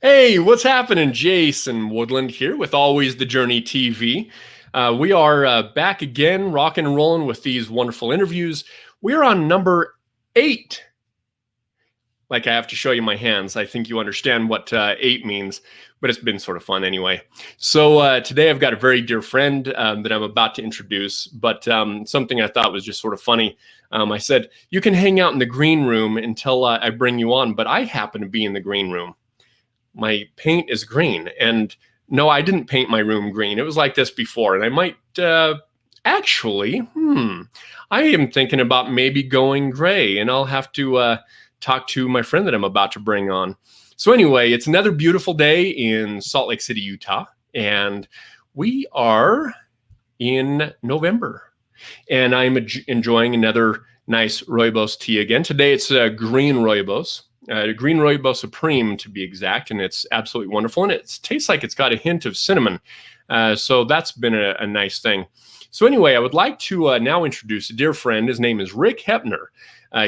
Hey, what's happening? Jason Woodland here with Always the Journey TV. We are back again, rocking and rolling with these wonderful interviews. We're on number 8. Like I have to show you my hands. I think you understand what 8 means, but it's been sort of fun anyway. So today I've got a very dear friend that I'm about to introduce, but something I thought was just sort of funny. I said, you can hang out in the green room until I bring you on, but I happen to be in the green room. My paint is green. And no, I didn't paint my room green. It was like this before. And I might actually, I am thinking about maybe going gray. And I'll have to talk to my friend that I'm about to bring on. So anyway, it's another beautiful day in Salt Lake City, Utah. And we are in November. And I'm enjoying another nice rooibos tea again. Today it's green rooibos. Green Rooibos Supreme, to be exact, and it's absolutely wonderful. And it tastes like it's got a hint of cinnamon. So that's been a nice thing. So anyway, I would like to now introduce a dear friend. His name is Rick Hepner.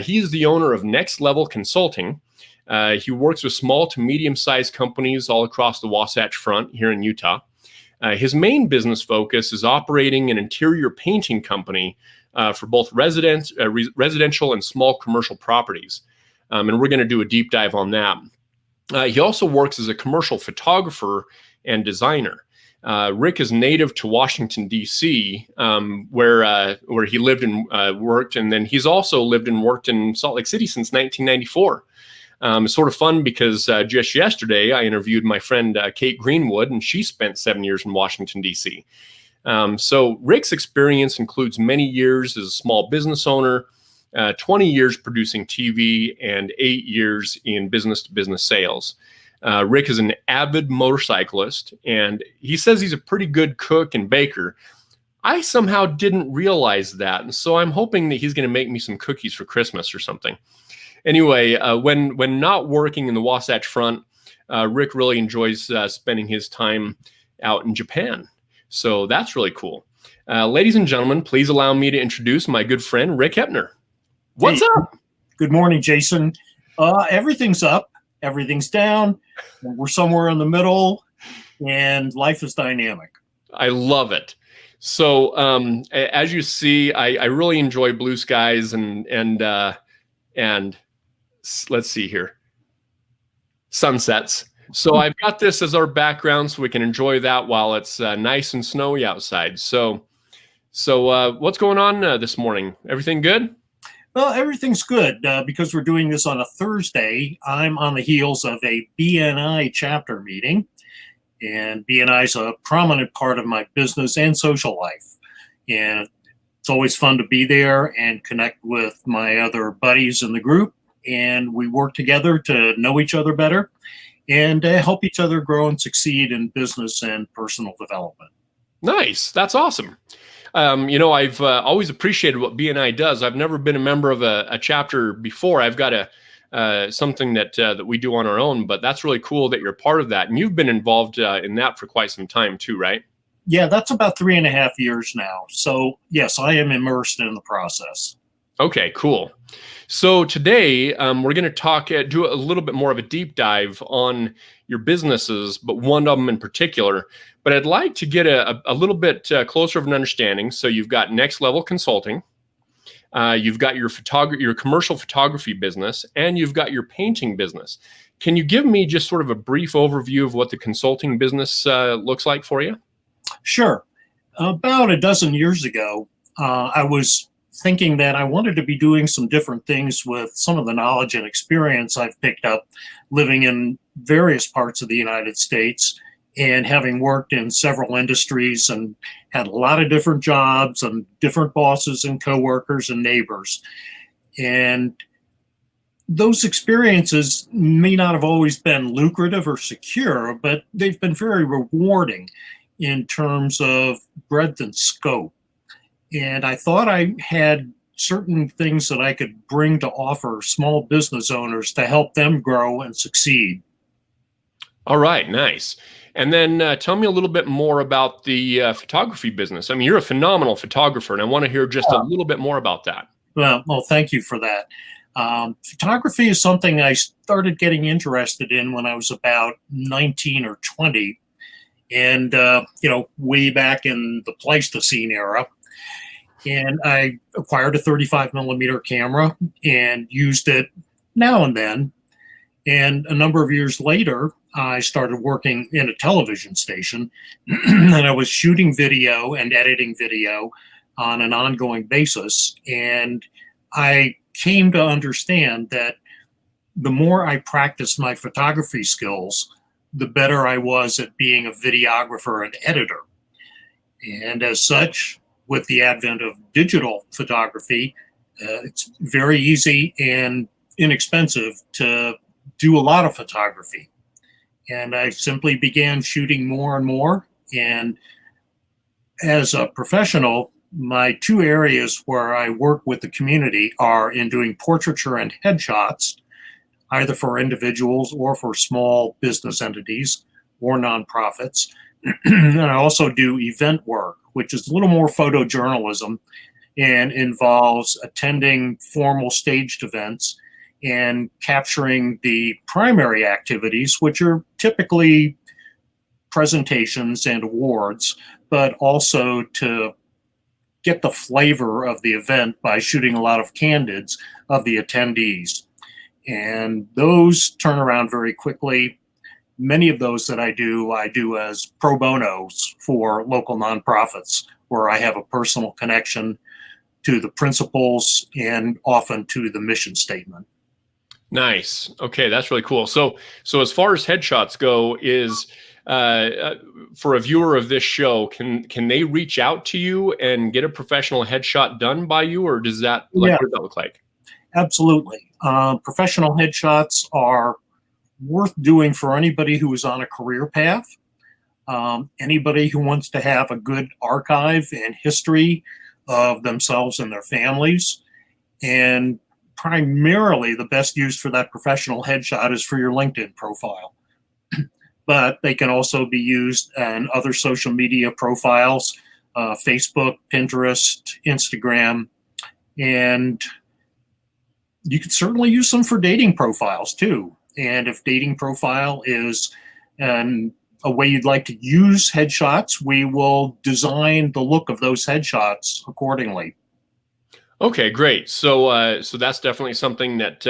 He's the owner of Next Level Consulting. He works with small to medium-sized companies all across the Wasatch Front here in Utah. His main business focus is operating an interior painting company for both residential and small commercial properties. And we're going to do a deep dive on that. He also works as a commercial photographer and designer. Rick is native to Washington, D.C., where he lived and worked. And then he's also lived and worked in Salt Lake City since 1994. It's sort of fun because just yesterday I interviewed my friend Kate Greenwood, and she spent 7 years in Washington, D.C. So Rick's experience includes many years as a small business owner, 20 years producing TV, and 8 years in business-to-business sales. Rick is an avid motorcyclist, and he says he's a pretty good cook and baker. I somehow didn't realize that, and so I'm hoping that he's going to make me some cookies for Christmas or something. Anyway, when not working in the Wasatch Front, Rick really enjoys spending his time out in Japan. So that's really cool. Ladies and gentlemen, please allow me to introduce my good friend, Rick Hepner. What's up? Good morning, Jason. Everything's up, everything's down. We're somewhere in the middle, and life is dynamic. I love it. So, as you see, I really enjoy blue skies and let's see here, sunsets. So I've got this as our background, so we can enjoy that while it's nice and snowy outside. So what's going on this morning? Everything good? Well, everything's good because we're doing this on a Thursday. I'm on the heels of a BNI chapter meeting, and BNI is a prominent part of my business and social life. And it's always fun to be there and connect with my other buddies in the group, and we work together to know each other better and help each other grow and succeed in business and personal development. Nice. That's awesome. I've always appreciated what BNI does. I've never been a member of a chapter before. I've got something that we do on our own, but that's really cool that you're part of that. And you've been involved in that for quite some time too, right? Yeah, that's about 3.5 years now. So yes, I am immersed in the process. Okay, cool. So today we're going to do a little bit more of a deep dive on your businesses, but one of them in particular. But I'd like to get a little bit closer of an understanding. So you've got Next Level Consulting, you've got your commercial photography business, and you've got your painting business. Can you give me just sort of a brief overview of what the consulting business looks like for you? Sure. About a dozen years ago, I was thinking that I wanted to be doing some different things with some of the knowledge and experience I've picked up living in various parts of the United States and having worked in several industries and had a lot of different jobs and different bosses and coworkers and neighbors. And those experiences may not have always been lucrative or secure, but they've been very rewarding in terms of breadth and scope. And I thought I had certain things that I could bring to offer small business owners to help them grow and succeed. All right, nice. And then tell me a little bit more about the photography business. I mean, you're a phenomenal photographer, and I want to hear just a little bit more about that. Well, thank you for that. Photography is something I started getting interested in when I was about 19 or 20. And, way back in the Pleistocene era. And I acquired a 35 millimeter camera and used it now and then. And a number of years later, I started working in a television station and I was shooting video and editing video on an ongoing basis. And I came to understand that the more I practiced my photography skills, the better I was at being a videographer and editor. And as such, with the advent of digital photography, it's very easy and inexpensive to do a lot of photography. And I simply began shooting more and more. And as a professional, my two areas where I work with the community are in doing portraiture and headshots, either for individuals or for small business entities or nonprofits. And I also do event work, which is a little more photojournalism and involves attending formal staged events and capturing the primary activities, which are typically presentations and awards, but also to get the flavor of the event by shooting a lot of candids of the attendees. And those turn around very quickly. Many of those that I do as pro bonos for local nonprofits, where I have a personal connection to the principles and often to the mission statement. Nice. Okay, that's really cool. So as far as headshots go, is for a viewer of this show, can they reach out to you and get a professional headshot done by you, or does that what does that look like? Absolutely. Professional headshots are worth doing for anybody who is on a career path, anybody who wants to have a good archive and history of themselves and their families. And primarily, the best use for that professional headshot is for your LinkedIn profile. But they can also be used in other social media profiles, Facebook, Pinterest, Instagram, and you could certainly use them for dating profiles too. And if dating profile is a way you'd like to use headshots, we will design the look of those headshots accordingly. Okay, great. So that's definitely something that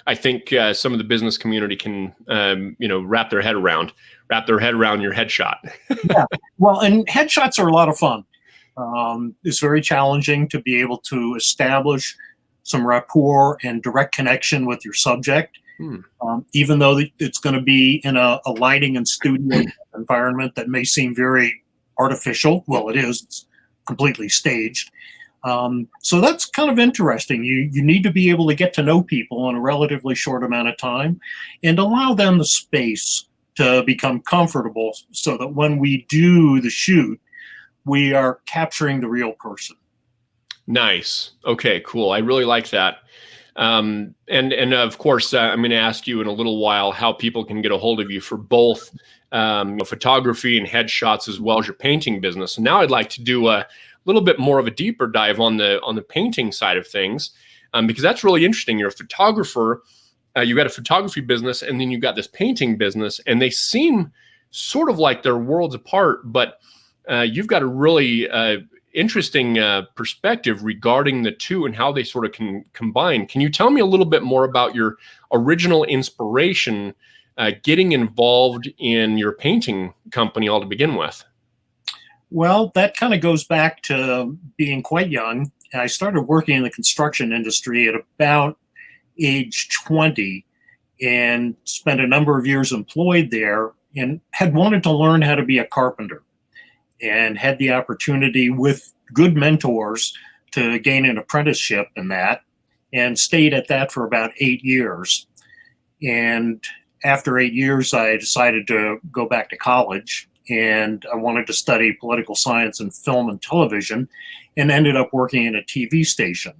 I think some of the business community can wrap their head around your headshot. Yeah, well, and headshots are a lot of fun. It's very challenging to be able to establish some rapport and direct connection with your subject. Even though it's going to be in a lighting and studio environment that may seem very artificial. Well, it is. It's completely staged. So that's kind of interesting. You need to be able to get to know people in a relatively short amount of time and allow them the space to become comfortable so that when we do the shoot, we are capturing the real person. Nice. Okay, cool. I really like that. And of course, I'm going to ask you in a little while how people can get a hold of you for both photography and headshots as well as your painting business. And now I'd like to do a little bit more of a deeper dive on the painting side of things, because that's really interesting. You're a photographer, you got a photography business, and then you've got this painting business, and they seem sort of like they're worlds apart, but you've got a really interesting perspective regarding the two and how they sort of can combine. Can you tell me a little bit more about your original inspiration getting involved in your painting company all to begin with? Well, that kind of goes back to being quite young. I started working in the construction industry at about age 20 and spent a number of years employed there and had wanted to learn how to be a carpenter and had the opportunity with good mentors to gain an apprenticeship in that and stayed at that for about 8 years. And after 8 years, I decided to go back to college and I wanted to study political science and film and television and ended up working in a TV station.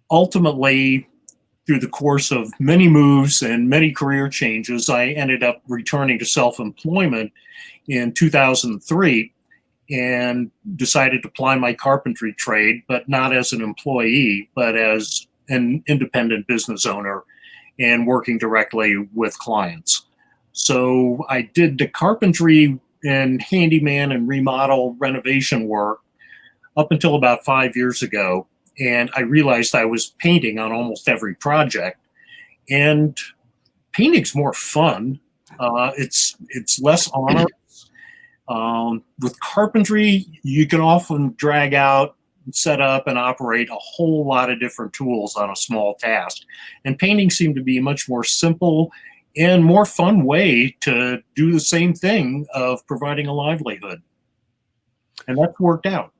Ultimately, through the course of many moves and many career changes, I ended up returning to self-employment in 2003 and decided to ply my carpentry trade, but not as an employee, but as an independent business owner and working directly with clients. So I did the carpentry and handyman and remodel renovation work up until about 5 years ago. And I realized I was painting on almost every project. And painting's more fun. It's less onerous. With carpentry, you can often drag out, set up, and operate a whole lot of different tools on a small task. And painting seemed to be a much more simple and more fun way to do the same thing of providing a livelihood. And that's worked out.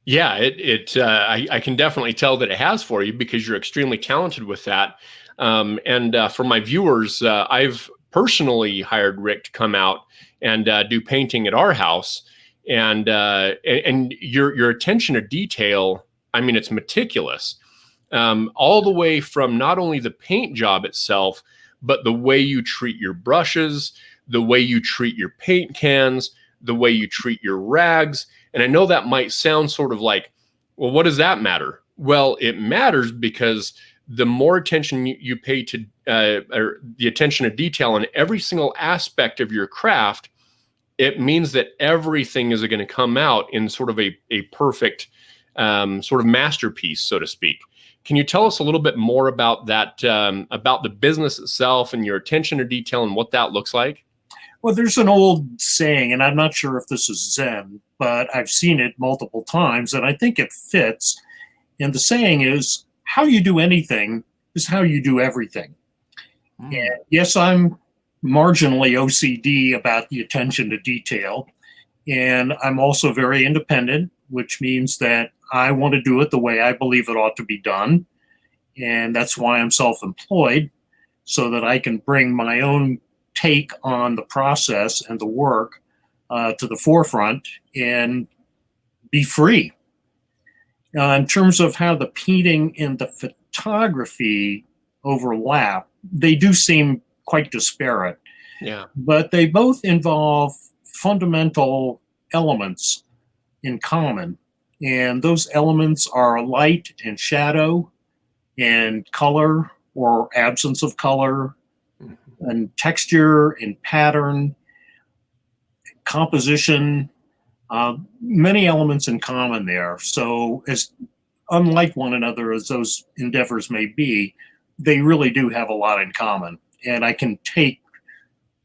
Yeah, I can definitely tell that it has for you because you're extremely talented with that. And for my viewers, I've personally hired Rick to come out and do painting at our house. And your attention to detail, I mean, it's meticulous. All the way from not only the paint job itself, but the way you treat your brushes, the way you treat your paint cans, the way you treat your rags. And I know that might sound sort of like, well, what does that matter? Well, it matters because the more attention you pay to or the attention to detail in every single aspect of your craft, it means that everything is going to come out in sort of a perfect sort of masterpiece, so to speak. Can you tell us a little bit more about that, about the business itself and your attention to detail and what that looks like? Well, there's an old saying, and I'm not sure if this is Zen, but I've seen it multiple times, and I think it fits. And the saying is, how you do anything is how you do everything. And yes, I'm marginally OCD about the attention to detail. And I'm also very independent, which means that I want to do it the way I believe it ought to be done. And that's why I'm self-employed, so that I can bring my own take on the process and the work to the forefront and be free. In terms of how the painting and the photography overlap, they do seem quite disparate. Yeah. But they both involve fundamental elements in common. And those elements are light and shadow and color or absence of color and texture and pattern, composition, many elements in common there. So as unlike one another as those endeavors may be, they really do have a lot in common. And I can take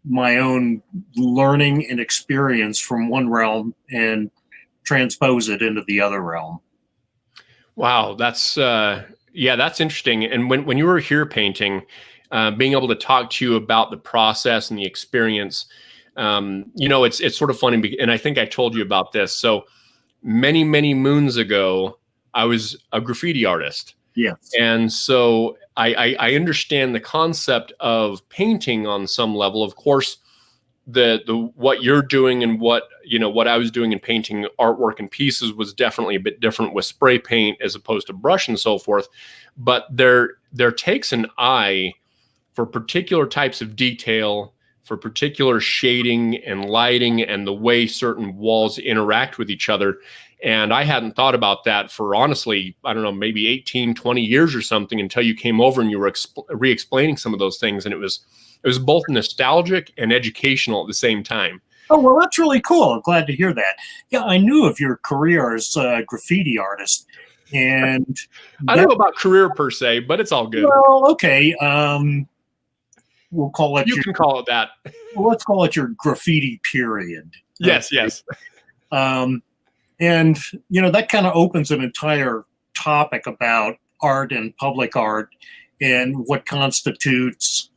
my own learning and experience from one realm and transpose it into the other realm. Wow, that's that's interesting. And when you were here painting, being able to talk to you about the process and the experience, it's sort of funny. And I think I told you about this. So many moons ago, I was a graffiti artist. Yes. And so I understand the concept of painting on some level. Of course, the what you're doing and what I was doing in painting artwork and pieces was definitely a bit different with spray paint as opposed to brush and so forth. But there takes an eye for particular types of detail, for particular shading and lighting and the way certain walls interact with each other. And I hadn't thought about that for, honestly, I don't know, maybe 18, 20 years or something until you came over and you were re-explaining some of those things. And it was both nostalgic and educational at the same time. Oh, well, that's really cool. I'm glad to hear that. Yeah, I knew of your career as a graffiti artist. And I don't know about career per se, but it's all good. Well, okay. We'll call it. You can call it that. Well, let's call it your graffiti period. Yes, yes. And that kind of opens an entire topic about art and public art and what constitutes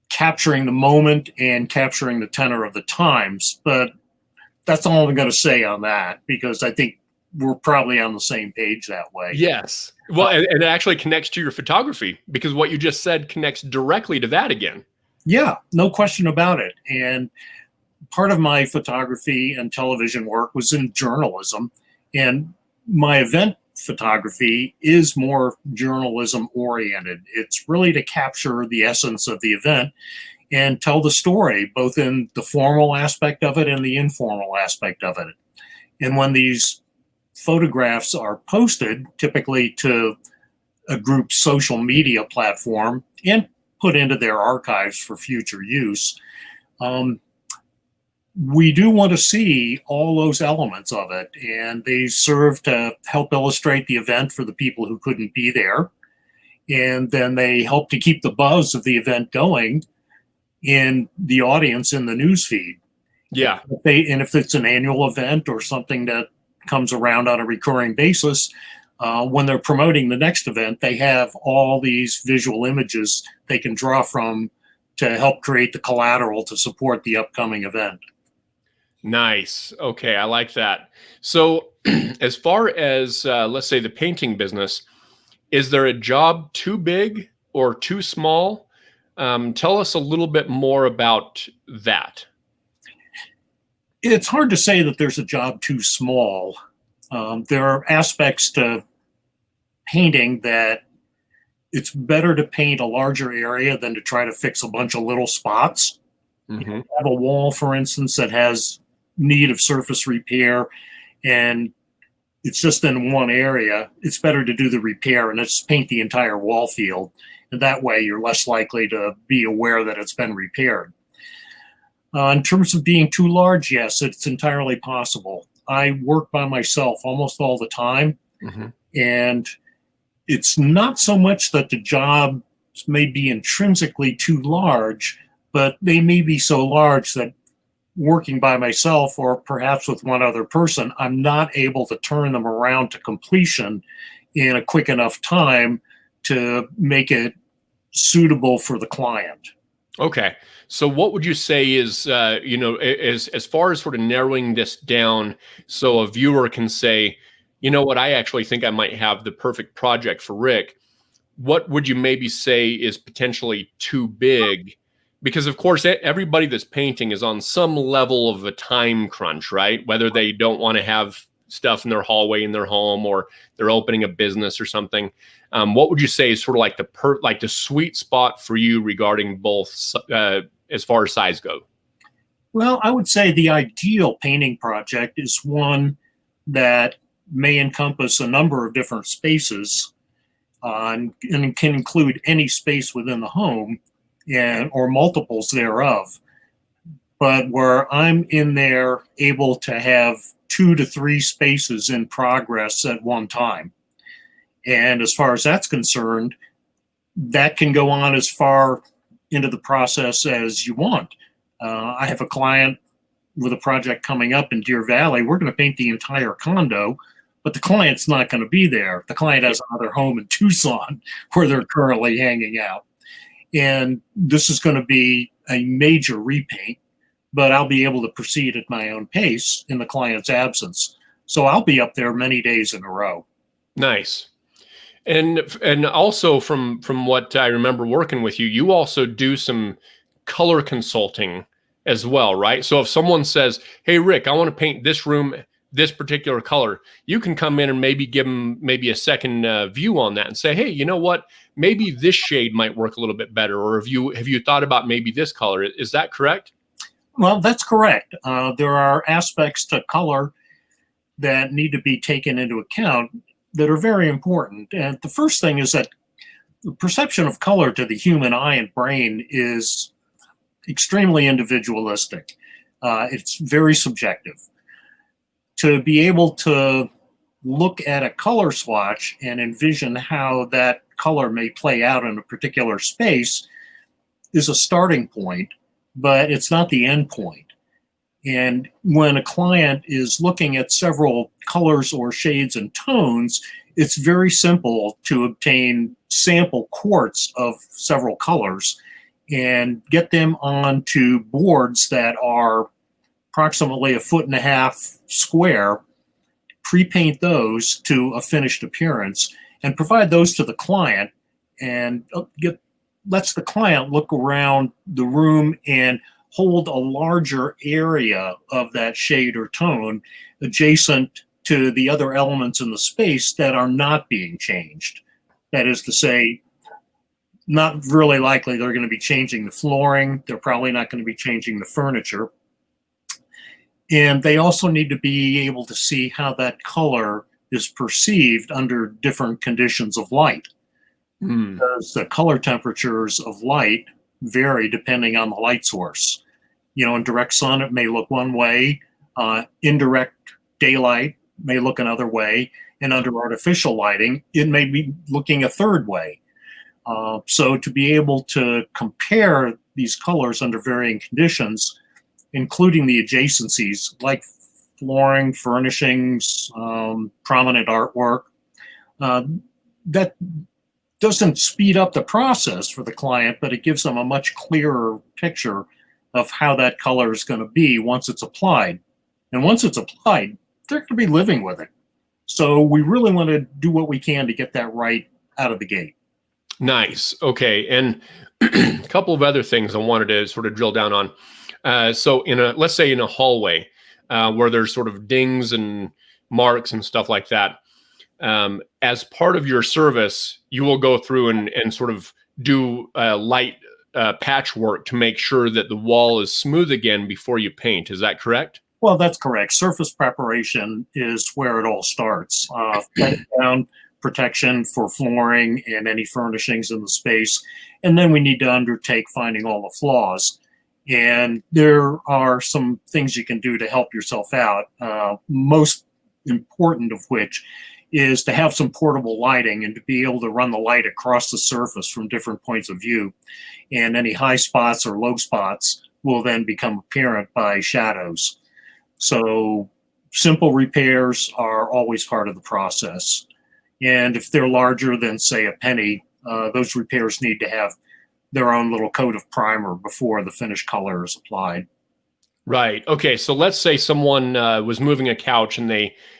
capturing the moment and capturing the tenor of the times. But that's all I'm going to say on that, because I think we're probably on the same page that way. Yes. Well, and it actually connects to your photography, because what you just said connects directly to that again. Yeah, no question about it. And part of my photography and television work was in journalism, and my event photography is more journalism oriented. It's really to capture the essence of the event and tell the story, both in the formal aspect of it and the informal aspect of it. And when these photographs are posted, typically to a group's social media platform and put into their archives for future use. We do want to see all those elements of it, and they serve to help illustrate the event for the people who couldn't be there. And then they help to keep the buzz of the event going in the audience in the newsfeed. Yeah. If it's an annual event or something that comes around on a recurring basis, when they're promoting the next event, they have all these visual images they can draw from to help create the collateral to support the upcoming event. Nice. Okay, I like that. So, as far as let's say the painting business, is there a job too big or too small? Tell us a little bit more about that. It's hard to say that there's a job too small. There are aspects to painting that it's better to paint a larger area than to try to fix a bunch of little spots. Mm-hmm. You have a wall, for instance, that has need of surface repair, and it's just in one area. It's better to do the repair and just paint the entire wall field. And that way you're less likely to be aware that it's been repaired. In terms of being too large, yes, it's entirely possible. I work by myself almost all the time. Mm-hmm. And it's not so much that the jobs may be intrinsically too large, but they may be so large that working by myself or perhaps with one other person, I'm not able to turn them around to completion in a quick enough time to make it suitable for the client. Okay. So what would you say is, as far as sort of narrowing this down so a viewer can say, you know what, I actually think I might have the perfect project for Rick. What would you maybe say is potentially too big? Because, of course, everybody that's painting is on some level of a time crunch, right? Whether they don't want to have stuff in their hallway in their home or they're opening a business or something. What would you say is sort of like the sweet spot for you regarding both as far as size go? Well, I would say the ideal painting project is one that may encompass a number of different spaces and can include any space within the home or multiples thereof, but where I'm in there able to have 2 to 3 spaces in progress at one time. And as far as that's concerned, that can go on as far into the process as you want. I have a client with a project coming up in Deer Valley. We're going to paint the entire condo, but the client's not going to be there. The client has another home in Tucson where they're currently hanging out. And this is going to be a major repaint, but I'll be able to proceed at my own pace in the client's absence. So I'll be up there many days in a row. Nice. And also from what I remember working with you, you also do some color consulting as well, right? So if someone says, hey, Rick, I want to paint this room this particular color, you can come in and maybe give them maybe a second view on that and say, hey, you know what, maybe this shade might work a little bit better, or have you thought about maybe this color? Is that correct? Well, that's correct. There are aspects to color that need to be taken into account that are very important. And the first thing is that the perception of color to the human eye and brain is extremely individualistic. It's very subjective. To be able to look at a color swatch and envision how that color may play out in a particular space is a starting point, but it's not the end point. And when a client is looking at several colors or shades and tones, it's very simple to obtain sample quarts of several colors and get them onto boards that are approximately 1.5 feet square, pre-paint those to a finished appearance, and provide those to the client, and lets the client look around the room and hold a larger area of that shade or tone adjacent to the other elements in the space that are not being changed. That is to say, not really likely they're going to be changing the flooring. They're probably not going to be changing the furniture. And they also need to be able to see how that color is perceived under different conditions of light. Hmm. because the color temperatures of light vary depending on the light source. In direct sun, it may look one way. Indirect daylight may look another way. And under artificial lighting, it may be looking a third way. So to be able to compare these colors under varying conditions, including the adjacencies like flooring, furnishings, prominent artwork, that doesn't speed up the process for the client, but it gives them a much clearer picture of how that color is going to be once it's applied. And once it's applied, they're going to be living with it. So we really want to do what we can to get that right out of the gate. Nice. Okay. And a couple of other things I wanted to sort of drill down on. So let's say in a hallway where there's sort of dings and marks and stuff like that, as part of your service, you will go through and sort of do light patchwork to make sure that the wall is smooth again before you paint. Is that correct? Well, that's correct. Surface preparation is where it all starts. Down protection for flooring and any furnishings in the space. And then we need to undertake finding all the flaws. And there are some things you can do to help yourself out. Most important of which is to have some portable lighting and to be able to run the light across the surface from different points of view. And any high spots or low spots will then become apparent by shadows. So simple repairs are always part of the process. And if they're larger than, say, a penny, those repairs need to have their own little coat of primer before the finished color is applied. Right. Okay. So let's say someone was moving a couch and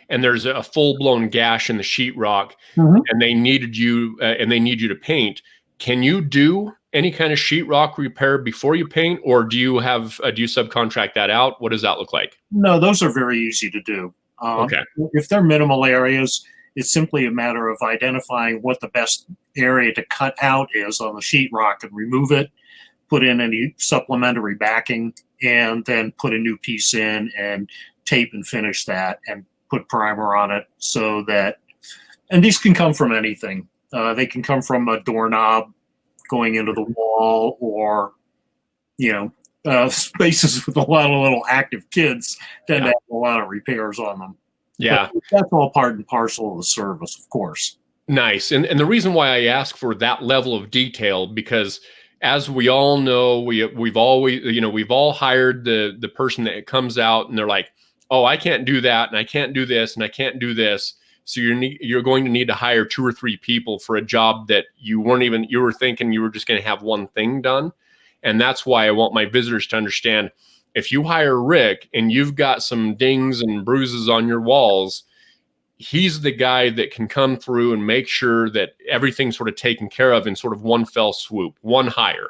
there's a full-blown gash in the sheetrock, and they need you to paint. Can you do any kind of sheetrock repair before you paint, or do you subcontract that out? What does that look like? No, those are very easy to do. Okay. If they're minimal areas, it's simply a matter of identifying what the best area to cut out is on the sheetrock and remove it, put in any supplementary backing, and then put a new piece in and tape and finish that and put primer on it so that, and these can come from anything. They can come from a doorknob going into the wall, or, spaces with a lot of little active kids tend to have a lot of repairs on them. Yeah. But that's all part and parcel of the service, of course. Nice. And the reason why I ask for that level of detail, because as we all know, we've all hired the person that comes out and they're like, oh, I can't do that, and I can't do this, and I can't do this. So you're going to need to hire 2 or 3 people for a job that you were thinking you were just going to have one thing done. And that's why I want my visitors to understand, if you hire Rick and you've got some dings and bruises on your walls, he's the guy that can come through and make sure that everything's sort of taken care of in sort of one fell swoop, one hire.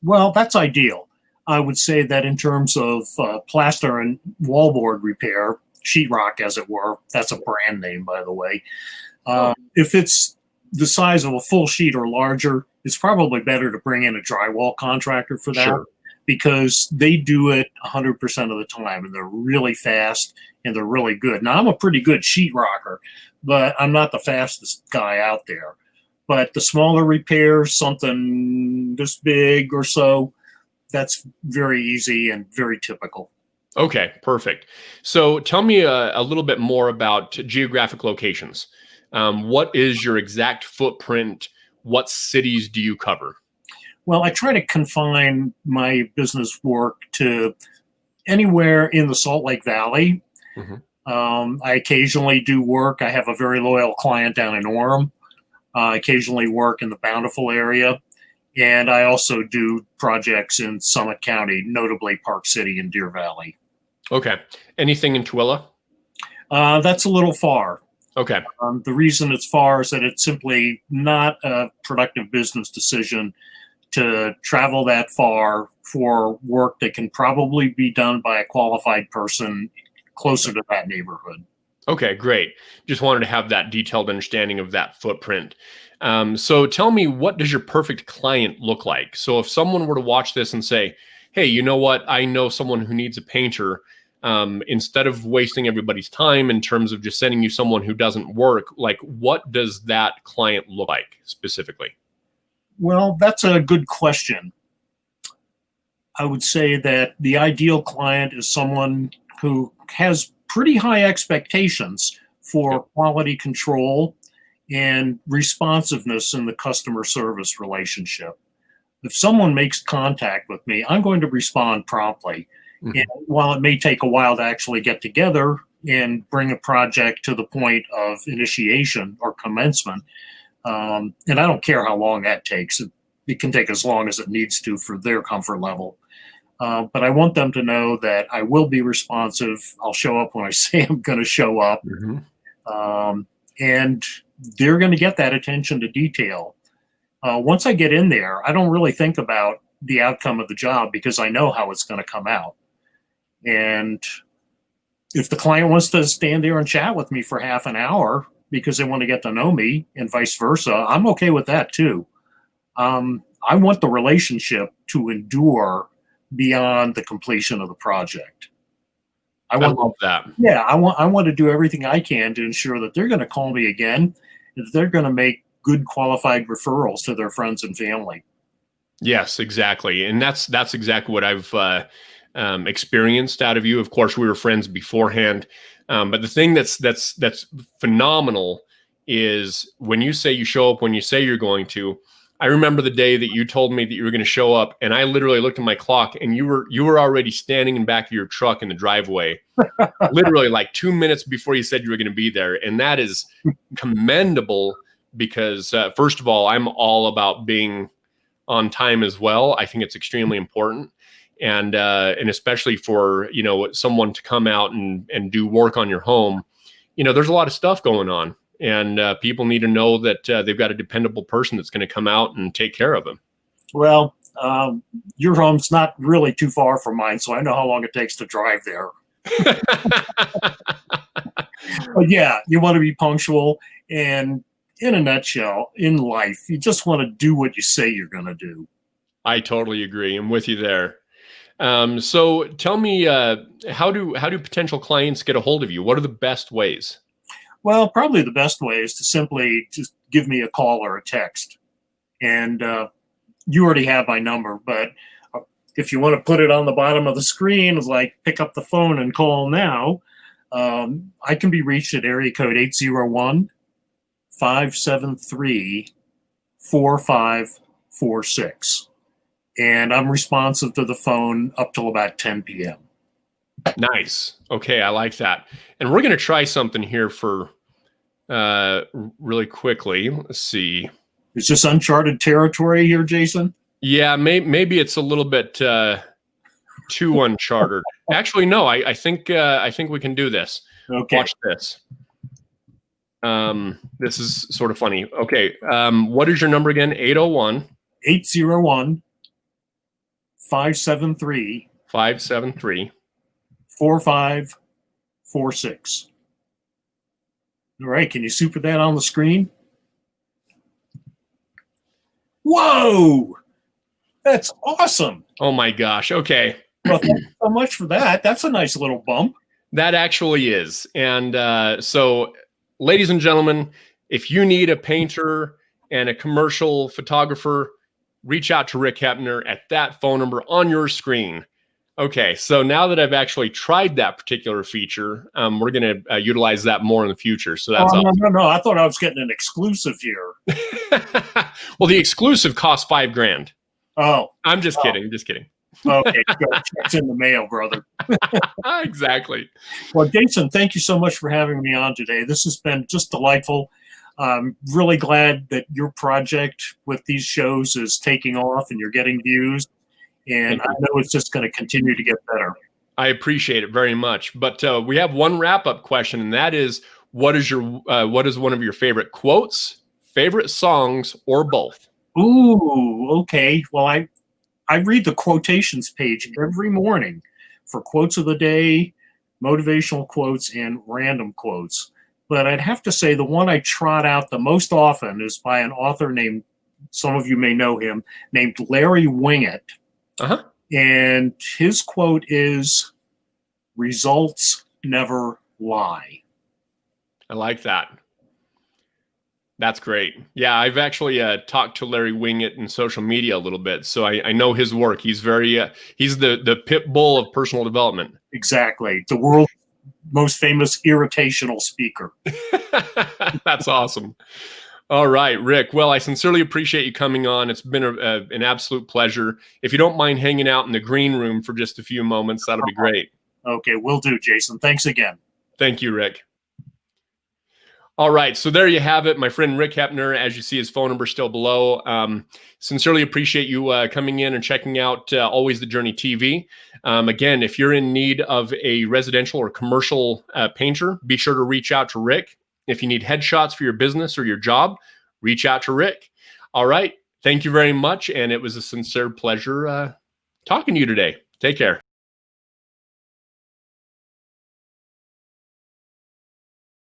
Well, that's ideal. I would say that in terms of plaster and wallboard repair, sheetrock, as it were, that's a brand name, by the way. If it's the size of a full sheet or larger, it's probably better to bring in a drywall contractor for that. Sure. Because they do it 100% of the time, and they're really fast and they're really good. Now, I'm a pretty good sheetrocker, but I'm not the fastest guy out there. But the smaller repairs, something this big or so, that's very easy and very typical. Okay, perfect. So tell me a little bit more about geographic locations. What is your exact footprint? What cities do you cover? Well, I try to confine my business work to anywhere in the Salt Lake Valley. I occasionally do work. I have a very loyal client down in Orem. I occasionally work in the Bountiful area. And I also do projects in Summit County, notably Park City and Deer Valley. Okay. Anything in Tooele? That's a little far. Okay. The reason it's far is that it's simply not a productive business decision to travel that far for work that can probably be done by a qualified person closer to that neighborhood. Okay, great. Just wanted to have that detailed understanding of that footprint. So tell me, what does your perfect client look like? So if someone were to watch this and say, hey, you know what? I know someone who needs a painter. instead of wasting everybody's time in terms of just sending you someone who doesn't work, like what does that client look like specifically? Well, that's a good question. I would say that the ideal client is someone who has pretty high expectations for quality control and responsiveness in the customer service relationship. If someone makes contact with me, I'm going to respond promptly. Mm-hmm. And while it may take a while to actually get together and bring a project to the point of initiation or commencement, and I don't care how long that takes, it can take as long as it needs to for their comfort level. But I want them to know that I will be responsive. I'll show up when I say I'm going to show up. Mm-hmm. And they're going to get that attention to detail. Once I get in there, I don't really think about the outcome of the job because I know how it's going to come out. And if the client wants to stand there and chat with me for half an hour because they want to get to know me and vice versa, I'm okay with that too. I want the relationship to endure beyond the completion of the project. I love that. Yeah, I want to do everything I can to ensure that they're going to call me again, that they're going to make good qualified referrals to their friends and family. Yes, exactly, and that's exactly what I've experienced out of you. Of course, we were friends beforehand, but the thing that's phenomenal is when you say you show up when you say you're going to. I remember the day that you told me that you were going to show up, and I literally looked at my clock, and you were already standing in back of your truck in the driveway, literally like 2 minutes before you said you were going to be there, and that is commendable because first of all, I'm all about being on time as well. I think it's extremely important, and especially for someone to come out and do work on your home. There's a lot of stuff going on. And people need to know that they've got a dependable person that's going to come out and take care of them. Well, your home's not really too far from mine, so I know how long it takes to drive there. But yeah, you want to be punctual. And in a nutshell, in life, you just want to do what you say you're going to do. I totally agree. I'm with you there. So tell me, how do potential clients get a hold of you? What are the best ways? Well, probably the best way is to simply just give me a call or a text. And you already have my number, but if you want to put it on the bottom of the screen, it's like pick up the phone and call now. I can be reached at area code 801-573-4546. And I'm responsive to the phone up till about 10 p.m. Nice. Okay, I like that. And we're going to try something here for really quickly. Let's see. Is this uncharted territory here, Jason? Yeah, maybe it's a little bit too uncharted. Actually, no. I think we can do this. Okay. Watch this. This is sort of funny. Okay. What is your number again? 801-573 4546. All right, can you super that on the screen? Whoa, that's awesome. Oh my gosh. Okay. Well, thanks so much for that. That's a nice little bump. That actually is. And so, ladies and gentlemen, if you need a painter and a commercial photographer, reach out to Rick Hepner at that phone number on your screen. Okay, so now that I've actually tried that particular feature, we're going to utilize that more in the future. So that's awesome. No. I thought I was getting an exclusive here. Well, the exclusive costs $5,000. Oh, I'm just kidding. Just kidding. Okay, check's in the mail, brother. Exactly. Well, Jason, thank you so much for having me on today. This has been just delightful. I'm really glad that your project with these shows is taking off and you're getting views. And I know it's just going to continue to get better. I appreciate it very much. But we have one wrap-up question, and that is, what is one of your favorite quotes, favorite songs, or both? Ooh, okay. Well, I read the quotations page every morning for quotes of the day, motivational quotes, and random quotes. But I'd have to say the one I trot out the most often is by an author named, some of you may know him, named Larry Winget. Uh-huh. And his quote is, results never lie. I like that. That's great. Yeah, I've actually talked to Larry Winget in social media a little bit, so I know his work. He's very he's the pit bull of personal development. Exactly. The world's most famous irritational speaker. That's awesome. All right, Rick. Well, I sincerely appreciate you coming on. It's been an absolute pleasure. If you don't mind hanging out in the green room for just a few moments, that'll be great. Okay, will do, Jason. Thanks again. Thank you, Rick. All right, so there you have it, my friend Rick Hepner. As you see, his phone number still below. Sincerely appreciate you coming in and checking out Always the Journey TV. Again, if you're in need of a residential or commercial painter, be sure to reach out to Rick. If you need headshots for your business or your job, reach out to Rick. All right, thank you very much, and it was a sincere pleasure talking to you today. Take care.